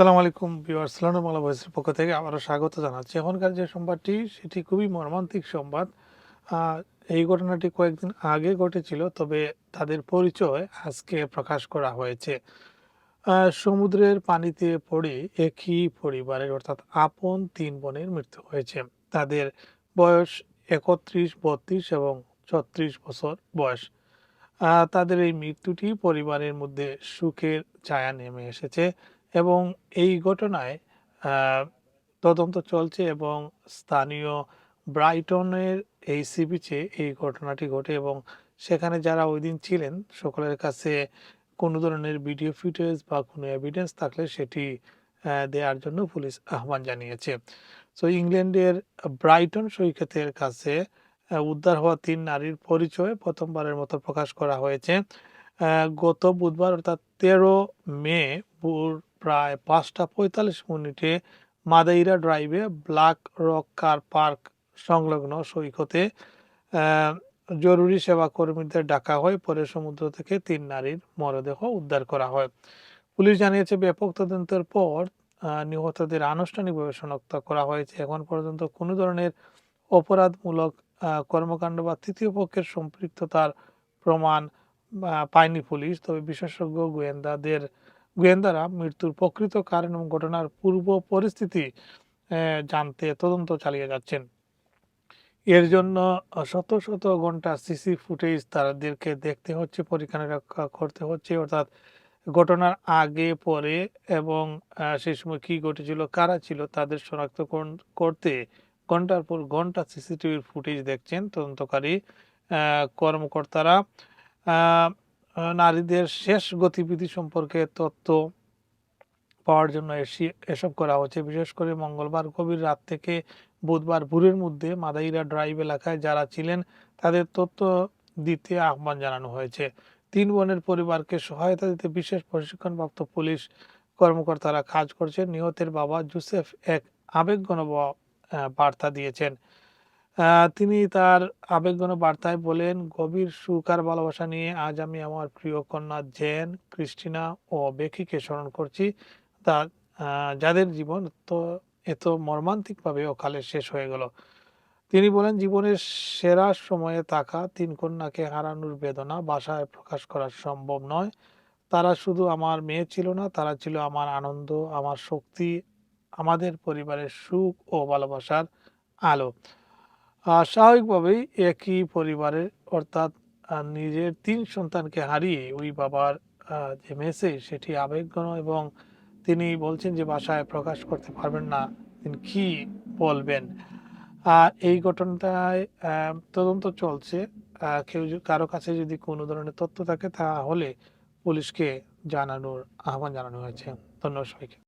আসসালামু আলাইকুম viewers, London Bangla ভয়েসের পক্ষ থেকে আবারও স্বাগত জানাচ্ছি। এখনকার যে সংবাদটি সেটি খুবই মর্মান্তিক সংবাদ। আহ, এই ঘটনাটি কয়েকদিন আগে ঘটেছিল, তবে তাদের পরিচয় আজকে প্রকাশ করা হয়েছে। সমুদ্রের পানিতে পড়ে একই পরিবারের অর্থাৎ আপন তিন বোনের মৃত্যু হয়েছে। তাদের বয়স 31, 32 এবং 36 বছর বয়স। তাদের এই মৃত্যুটি পরিবারের মধ্যে সুখের ছায়া নেমে এসেছে এবং এই ঘটনায় আহ, তদন্ত চলছে এবং স্থানীয় ব্রাইটনের এই সি বিচে এই ঘটনাটি ঘটে এবং সেখানে যারা ওই দিন ছিলেন সকলের কাছে কোনো ধরনের ভিডিও ফুটেজ বা কোনো এভিডেন্স থাকলে সেটি দেওয়ার জন্য পুলিশ আহ্বান জানিয়েছে। তো ইংল্যান্ডের ব্রাইটন সৈকতের কাছে উদ্ধার হওয়া তিন নারীর পরিচয় প্রথমবারের মতো প্রকাশ করা হয়েছে গত বুধবার অর্থাৎ 13 মে ভোর প্রায় 5টা 45 মিনিটে মাদাইরা ড্রাইভে ব্ল্যাক রক কার পার্ক সংলগ্ন সৈকতে আহ, জরুরি সেবা কর্মীদের ডাকা হয়। পরে সমুদ্র থেকে তিন নারীর মরদেহ উদ্ধার করা হয়। পুলিশ জানিয়েছে ব্যাপক তদন্তের পর নিহতদের আনুষ্ঠানিকভাবে শনাক্ত করা হয়েছে। এখন পর্যন্ত কোনো ধরনের অপরাধমূলক কর্মকাণ্ড বা তৃতীয় পক্ষের সম্পৃক্ততার প্রমাণ পায়নি পুলিশ। তবে বিশেষজ্ঞ গোয়েন্দারা মৃত্যুর প্রকৃত কারণ এবং ঘটনার পূর্ব পরিস্থিতি জানতে তদন্ত চালিয়ে যাচ্ছেন। এর জন্য শত শত ঘন্টা সিসি ফুটেজ তাদেরকে দেখতে হচ্ছে, পরীক্ষা নিরীক্ষা করতে হচ্ছে, অর্থাৎ ঘটনার আগে পরে এবং সেই সময় কি ঘটেছিল, কারা ছিল তাদের শনাক্তকরণ করতে ঘন্টার পর ঘন্টা সিসিটিভির ফুটেজ দেখছেন তদন্তকারী কর্মকর্তারা। আহ, নারীদের শেষ গতিবিধি সম্পর্কে তথ্য পাওয়ার জন্য এসব করা হচ্ছে। বিশেষ করে মঙ্গলবার গভীর রাত থেকে বুধবার ভোরের মধ্যে মাদাইরা ড্রাইভ এলাকায় যারা ছিলেন তাদের তথ্য দিতে আহ্বান জানানো হয়েছে। তিন বোনের পরিবারকে সহায়তা দিতে বিশেষ প্রশিক্ষণপ্রাপ্ত পুলিশ কর্মকর্তারা কাজ করছেন। নিহতের বাবা জোসেফ এক আবেগঘন বার্তা দিয়েছেন। তিনি তার আবেগঘন বার্তায় বলেন, গভীর সুখ আর ভালোবাসা নিয়ে আজ আমি আমার প্রিয় কন্যা জেন, ক্রিস্টিনা ও বেকিকে স্মরণ করছি, তা যাদের জীবন তো এত মর্মান্তিকভাবে অকালে শেষ হয়ে গেল। তিনি বলেন, জীবনের সেরা সময়ে থাকা তিন কন্যাকে হারানোর বেদনা ভাষায় প্রকাশ করা সম্ভব নয়। তারা শুধু আমার মেয়ে ছিল না, তারা ছিল আমার আনন্দ, আমার শক্তি, আমাদের পরিবারের সুখ ও ভালোবাসার আলো। স্বাভাবিকভাবেই একই পরিবারের অর্থাৎ নিজের তিন সন্তানকে হারিয়ে ওই বাবার যে মেসেজ সেটি আবেগঘন এবং তিনি বলছেন যে ভাষায় প্রকাশ করতে পারবেন না তিনি কি বলবেন। এই ঘটনাটায় তদন্ত চলছে। কারো কাছে যদি কোনো ধরনের তথ্য থাকে তাহলে পুলিশকে জানানোর আহ্বান জানানো হয়েছে। ধন্যবাদ সবাইকে।